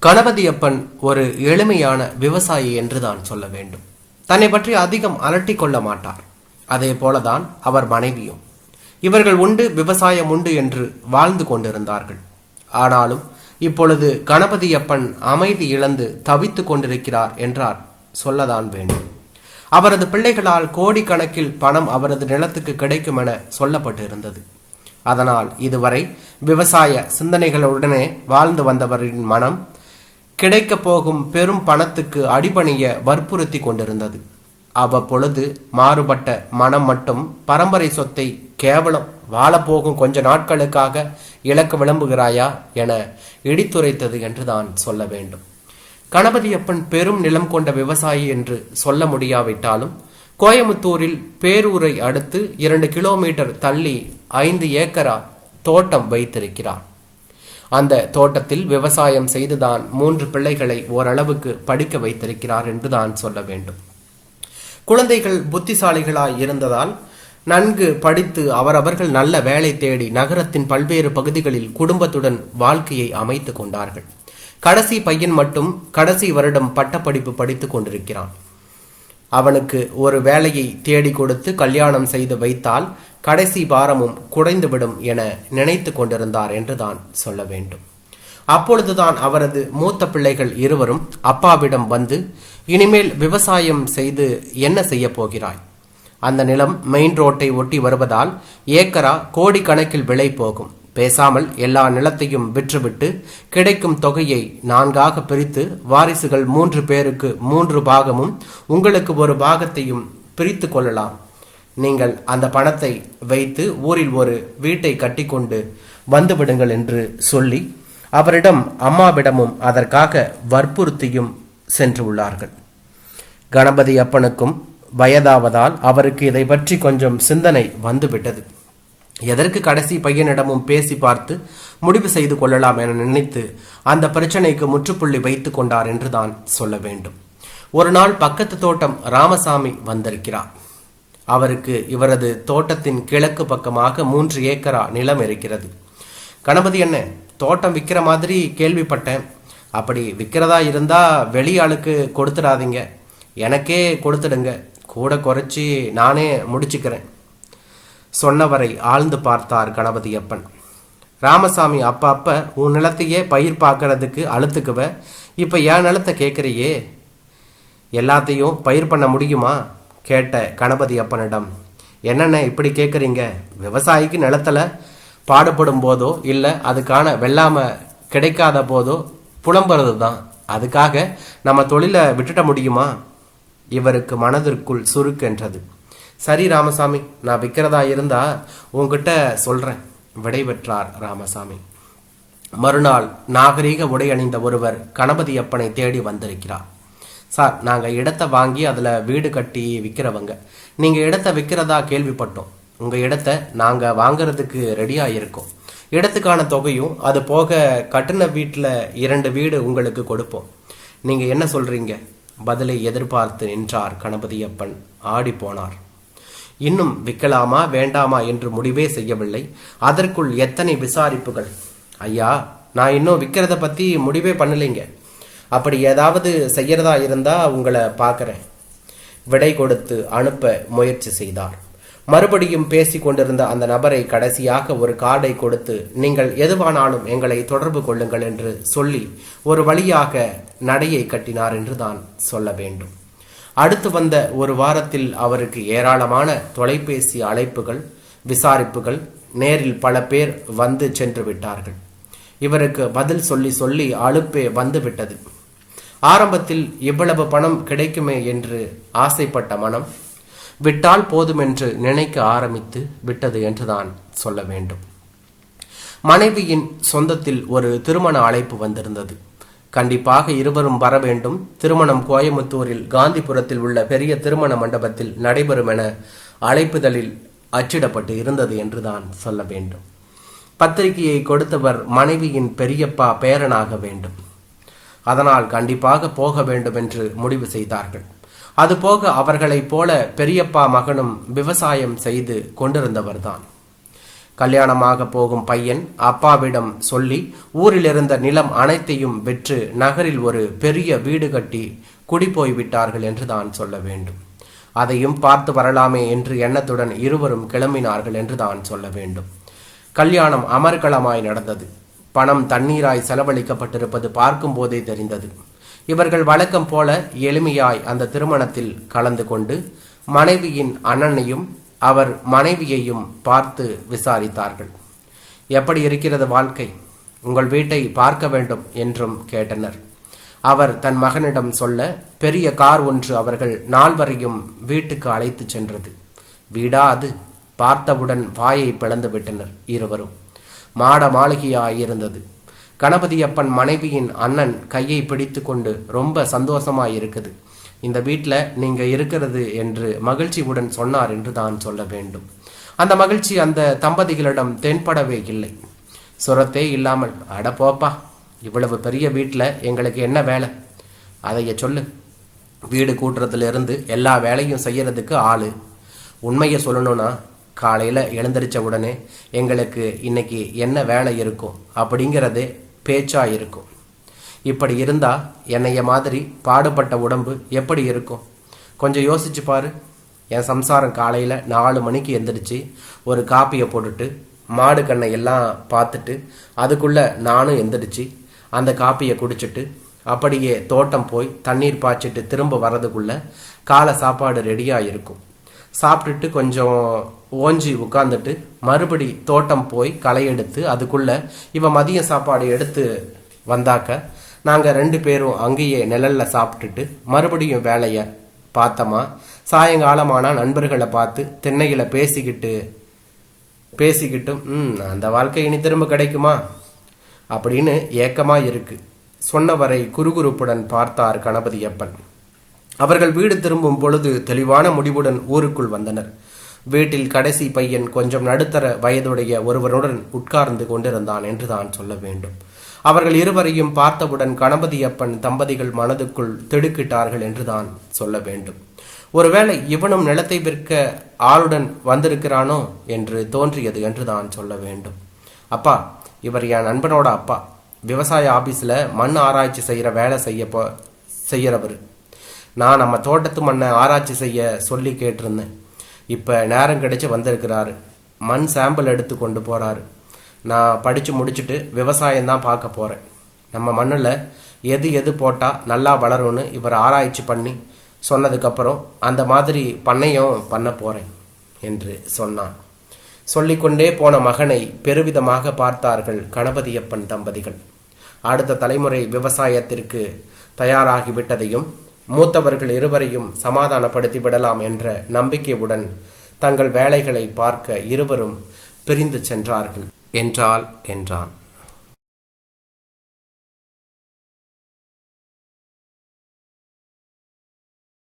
கணபதியப்பன் ஒரு எளிமையான விவசாயி என்று தான் சொல்ல வேண்டும். தன்னை பற்றி அதிகம் அலட்டிக் கொள்ள மாட்டார். அதே போலதான் அவர் மனைவியும். இவர்கள் உண்டு விவசாயம் உண்டு என்று வாழ்ந்து கொண்டிருந்தார்கள். ஆனாலும் இப்பொழுது கணபதியப்பன் அமைதி இழந்து தவித்துக் கொண்டிருக்கிறார் என்றார் சொல்லதான் வேண்டும். அவரது பிள்ளைகளால் கோடிக்கணக்கில் பணம் அவரது நிலத்துக்கு கிடைக்கும் என சொல்லப்பட்டு இருந்தது. அதனால் இதுவரை விவசாய சிந்தனைகளுடனே வாழ்ந்து வந்தவரின் மனம் கிடைக்க போகும் பெரும் பணத்துக்கு அடிபணிய வற்புறுத்தி கொண்டிருந்தது. அவ்வப்பொழுது மாறுபட்ட மனம் மட்டும் பரம்பரை சொத்தை கேவலம் வாழப்போகும் கொஞ்ச நாட்களுக்காக இழக்க விளம்புகிறாயா என இடித்துரைத்தது என்றுதான் சொல்ல வேண்டும். கணபதியப்பன் பெரும் நிலம் கொண்ட விவசாயி என்று சொல்ல முடியாவிட்டாலும் கோயமுத்தூரில் பேரூரை அடுத்து 2 கிலோமீட்டர் தள்ளி 5 ஏக்கரா தோட்டம் வைத்திருக்கிறார். அந்த தோட்டத்தில் விவசாயம் செய்துதான் 3 பிள்ளைகளை ஓரளவுக்கு படிக்க வைத்திருக்கிறார் என்றுதான் சொல்ல வேண்டும். குழந்தைகள் புத்திசாலிகளாய் இருந்ததால் நன்கு படித்து அவரவர்கள் நல்ல வேலை தேடி நகரத்தின் பல்வேறு பகுதிகளில் குடும்பத்துடன் வாழ்க்கையை அமைத்துக் கொண்டார்கள். கடைசி பையன் மட்டும் கடைசி வருடம் பட்டப்படிப்பு படித்துக் கொண்டிருக்கிறான். அவனுக்கு ஒரு வேலையை தேடி கொடுத்து கல்யாணம் செய்து வைத்தால் கடைசி பாரமும் குறைந்துவிடும் என நினைத்து கொண்டிருந்தார் என்றுதான் சொல்ல வேண்டும். அப்பொழுதுதான் அவரது மூத்த பிள்ளைகள் இருவரும் அப்பாவிடம் வந்து, இனிமேல் விவசாயம் செய்து என்ன செய்ய போகிறாய்? அந்த நிலம் மெயின் ரோட்டை ஒட்டி வருவதால் ஏக்கரா கோடிக்கணக்கில் விலை போகும். பேசாமல் எல்லா நிலத்தையும் விற்றுவிட்டு கிடைக்கும் தொகையை 4ஆக பிரித்து வாரிசுகள் 3 பேருக்கு 3 பாகமும் உங்களுக்கு ஒரு பாகத்தையும் பிரித்து கொள்ளலாம். நீங்கள் அந்த பணத்தை வைத்து ஊரில் ஒரு வீட்டை கட்டிக்கொண்டு வந்துவிடுங்கள் என்று சொல்லி அவரிடம் அம்மாவிடமும் அதற்காக வற்புறுத்தியும் சென்று உள்ளார்கள். கணபதி அப்பனுக்கும் வயதாவதால் அவருக்கு இதை பற்றி கொஞ்சம் சிந்தனை வந்துவிட்டது. எதற்கு கடைசி பையனிடமும் பேசி பார்த்து முடிவு செய்து கொள்ளலாம் என நினைத்து அந்த பிரச்சனைக்கு முற்றுப்புள்ளி வைத்துக் கொண்டார் என்றுதான் சொல்ல வேண்டும். ஒரு நாள் பக்கத்து தோட்டம் ராமசாமி வந்திருக்கிறார். அவருக்கு இவரது தோட்டத்தின் கிழக்கு பக்கமாக 3 ஏக்கரா நிலம் இருக்கிறது. கணபதி என்ன, தோட்டம் விற்கிற மாதிரி கேள்விப்பட்டேன். அப்படி விற்கிறதா இருந்தா வெளியாளுக்கு கொடுத்துடாதீங்க, எனக்கே கொடுத்துடுங்க, கூட குறைச்சி நானே முடிச்சுக்கிறேன் சொன்னவரை ஆழ்ந்து பார்த்தார் கணபதியப்பன். ராமசாமி, அப்ப உன் நிலத்தையே பயிர் பார்க்கறதுக்கு அழுத்துக்குவ, இப்ப என் நிலத்தை கேட்குறியே, எல்லாத்தையும் பயிர் பண்ண முடியுமா கேட்ட கணபதியப்பனிடம், என்னென்ன இப்படி கேட்குறீங்க? விவசாயிக்கு நிலத்துல பாடுபடும் போதோ இல்லை அதுக்கான வெள்ளாமை கிடைக்காத போதோ புலம்புறது தான். அதுக்காக நம்ம தொழிலை விட்டுட முடியுமா? இவருக்கு மனதிற்குள் சுருக்கென்றது. சரி ராமசாமி, நான் விற்கிறதா இருந்தா உங்ககிட்ட சொல்றேன் விடைபெற்றார் ராமசாமி. மறுநாள் நாகரீக உடை அணிந்த ஒருவர் கணபதியப்பனை தேடி வந்திருக்கிறார். சார், நாங்கள் இடத்தை வாங்கி அதில் வீடு கட்டி விற்கிறவங்க. நீங்கள் இடத்தை விற்கிறதா கேள்விப்பட்டோம். உங்கள் இடத்தை நாங்கள் வாங்கிறதுக்கு ரெடியாக இருக்கோம். இடத்துக்கான தொகையும் அது போக கட்டின வீட்டில் 2 வீடு உங்களுக்கு கொடுப்போம். நீங்கள் என்ன சொல்கிறீங்க? பதிலை எதிர்பார்த்து நின்றார் கணபதியப்பன். ஆடி போனார். இன்னும் விற்கலாமா வேண்டாமா என்று முடிவே செய்யவில்லை. அதற்குள் எத்தனை விசாரிப்புகள்! ஐயா, நான் இன்னும் விற்கிறத பற்றி முடிவே பண்ணலைங்க. அப்படி ஏதாவது செய்யறதா இருந்தா உங்களை பார்க்குறேன். விடை கொடுத்து அனுப்ப முயற்சி செய்தார். மறுபடியும் பேசி கொண்டிருந்த அந்த நபரை கடைசியாக ஒரு கார்டை கொடுத்து, நீங்கள் எதுவானாலும் எங்களை தொடர்பு கொள்ளுங்கள் என்று சொல்லி ஒரு வழியாக நடையை கட்டினார் என்று தான் சொல்ல வேண்டும். அடுத்து வந்த ஒரு வாரத்தில் அவருக்கு ஏராளமான தொலைபேசி அழைப்புகள், விசாரிப்புகள், நேரில் பல பேர் வந்து சென்று விட்டார்கள். இவருக்கு பதில் சொல்லி சொல்லி அலுப்பே வந்து விட்டது. ஆரம்பத்தில் இவ்வளவு பணம் கிடைக்குமே என்று ஆசைப்பட்ட மனம் விட்டால் போதுமென்று நினைக்க ஆரம்பித்து விட்டது என்றுதான் சொல்ல வேண்டும். மனைவியின் சொந்தத்தில் ஒரு திருமண அழைப்பு வந்திருந்தது. கண்டிப்பாக இருவரும் வர வேண்டும். திருமணம் கோயமுத்தூரில் காந்திபுரத்தில் உள்ள பெரிய திருமண மண்டபத்தில் நடைபெறும் என அழைப்புதலில் அச்சிடப்பட்டு இருந்தது என்றுதான் சொல்ல வேண்டும். பத்திரிகையை கொடுத்தவர் மனைவியின் பெரியப்பா பேரனாக வேண்டும். அதனால் கண்டிப்பாக போக வேண்டும் என்று முடிவு செய்தார்கள். அதுபோக அவர்களைப் போல பெரியப்பா மகனும் விவசாயம் செய்து கொண்டிருந்தவர்தான். கல்யாணமாக போகும் பையன் அப்பாவிடம் சொல்லி ஊரில் இருந்த நிலம் அனைத்தையும் விற்று நகரில் ஒரு பெரிய வீடு கட்டி குடி போய்விட்டார்கள் என்று தான் சொல்ல வேண்டும். அதையும் பார்த்து வரலாமே என்று எண்ணத்துடன் இருவரும் கிளம்பினார்கள் என்று தான் சொல்ல வேண்டும். கல்யாணம் அமர்க்களமாய் நடந்தது. பணம் தண்ணீராய் செலவழிக்கப்பட்டிருப்பது பார்க்கும் போதே தெரிந்தது. இவர்கள் வழக்கம் போல எளிமையாய் அந்த திருமணத்தில் கலந்து கொண்டு மனைவியின் அண்ணனையும் அவர் மனைவியையும் பார்த்து விசாரித்தார்கள். எப்படி இருக்கிறது வாழ்க்கை, உங்கள் வீட்டை பார்க்க வேண்டும் என்றும் கேட்டனர். அவர் தன் மகனிடம் சொல்ல பெரிய கார் ஒன்று அவர்கள் நால்வரையும் வீட்டுக்கு அழைத்து சென்றது. வீடா அது? பார்த்தவுடன் வாயை பிளந்து விட்டனர் இருவரும். மாட மாளிகையாயிருந்தது. கணபதியப்பன் மனைவியின் அண்ணன் கையை பிடித்து கொண்டு ரொம்ப சந்தோஷமாயிருக்குது, இந்த வீட்டில் நீங்க இருக்கிறது என்று மகிழ்ச்சியுடன் சொன்னார் என்று தான் சொல்ல வேண்டும். அந்த மகிழ்ச்சி அந்த தம்பதிகளிடம் தென்படவே இல்லை. சுரத்தே இல்லாமல், அட போப்பா, இவ்வளவு பெரிய வீட்டில் எங்களுக்கு என்ன வேலை, அதைய சொல்லு. வீடு கூட்டுறதுலேருந்து எல்லா வேலையும் செய்யறதுக்கு ஆளு. உண்மையை சொல்லணும்னா காலையில் எழுந்திரிச்ச உடனே எங்களுக்கு இன்னைக்கு என்ன வேலை இருக்கும் அப்படிங்கிறதே பேச்சா இருக்கும். இப்படி இருந்தா என்னைய மாதிரி பாடுபட்ட உடம்பு எப்படி இருக்கும்? கொஞ்சம் யோசிச்சு பாரு. என் சம்சாரம் காலையில் 4 மணிக்கு எந்திரிச்சு ஒரு காப்பியை போட்டுட்டு மாடு கண்ணை எல்லாம் பார்த்துட்டு அதுக்குள்ள நானும் எந்திரிச்சு அந்த காப்பியை குடிச்சிட்டு அப்படியே தோட்டம் போய் தண்ணீர் பாய்ச்சிட்டு திரும்ப வர்றதுக்குள்ள காலை சாப்பாடு ரெடியாக இருக்கும். சாப்பிட்டுட்டு கொஞ்சம் ஓஞ்சி உட்காந்துட்டு மறுபடி தோட்டம் போய் களை எடுத்து அதுக்குள்ள இவன் மதிய சாப்பாடு எடுத்து வந்தாக்க நாங்கள் 2 பேரும் அங்கேயே நிழலில் சாப்பிட்டுட்டு மறுபடியும் வேலையை பார்த்தோமா, சாயங்காலமானா நண்பர்களை பார்த்து திண்ணையில் பேசிக்கிட்டும் அந்த வாழ்க்கை இனி திரும்ப கிடைக்குமா அப்படின்னு ஏக்கமாக இருக்கு. சொன்னவரை குறுகுறுப்புடன் பார்த்தார் கணபதியப்பன். அவர்கள் வீடு திரும்பும் பொழுது தெளிவான முடிவுடன் ஊருக்குள் வந்தனர். வீட்டில் கடைசி பையன் கொஞ்சம் நடுத்தர வயதுடைய ஒருவருடன் உட்கார்ந்து கொண்டிருந்தான் என்று தான் சொல்ல வேண்டும். அவர்கள் இருவரையும் பார்த்தவுடன் கணபதியப்பன் தம்பதிகள் மனதுக்குள் திடுக்கிட்டார்கள் என்று தான் சொல்ல வேண்டும். ஒருவேளை இவனும் நிலத்தை விற்க ஆளுடன் வந்திருக்கிறானோ என்று தோன்றியது என்று தான் சொல்ல வேண்டும். அப்பா, இவர் என் நண்பனோட அப்பா. விவசாய ஆபீஸில் மண் ஆராய்ச்சி செய்கிற வேலை செய்யறவர். நான் நம்ம தோட்டத்து மண்ணை ஆராய்ச்சி செய்ய சொல்லி கேட்டிருந்தேன். இப்போ நேரம் கிடைச்சி வந்திருக்கிறாரு. மண் சாம்பிள் எடுத்து கொண்டு போகிறாரு. நான் படித்து முடிச்சுட்டு விவசாயம்தான் பார்க்க போகிறேன். நம்ம மண்ணில் எது போட்டால் நல்லா வளரும்னு இவர் ஆராய்ச்சி பண்ணி சொன்னதுக்கப்புறம் அந்த மாதிரி பண்ணையும் பண்ண போகிறேன் என்று சொன்னான். சொல்லிக்கொண்டே போன மகனை பெருவிதமாக பார்த்தார்கள் கணபதியப்பன் தம்பதிகள். அடுத்த தலைமுறை விவசாயத்திற்கு தயாராகிவிட்டதையும் மூத்தவர்கள் இருவரையும் சமாதானப்படுத்தி விடலாம் என்ற நம்பிக்கையுடன் தங்கள் வேலைகளை பார்க்க இருவரும் பிரிந்து சென்றார்கள். என்றான்.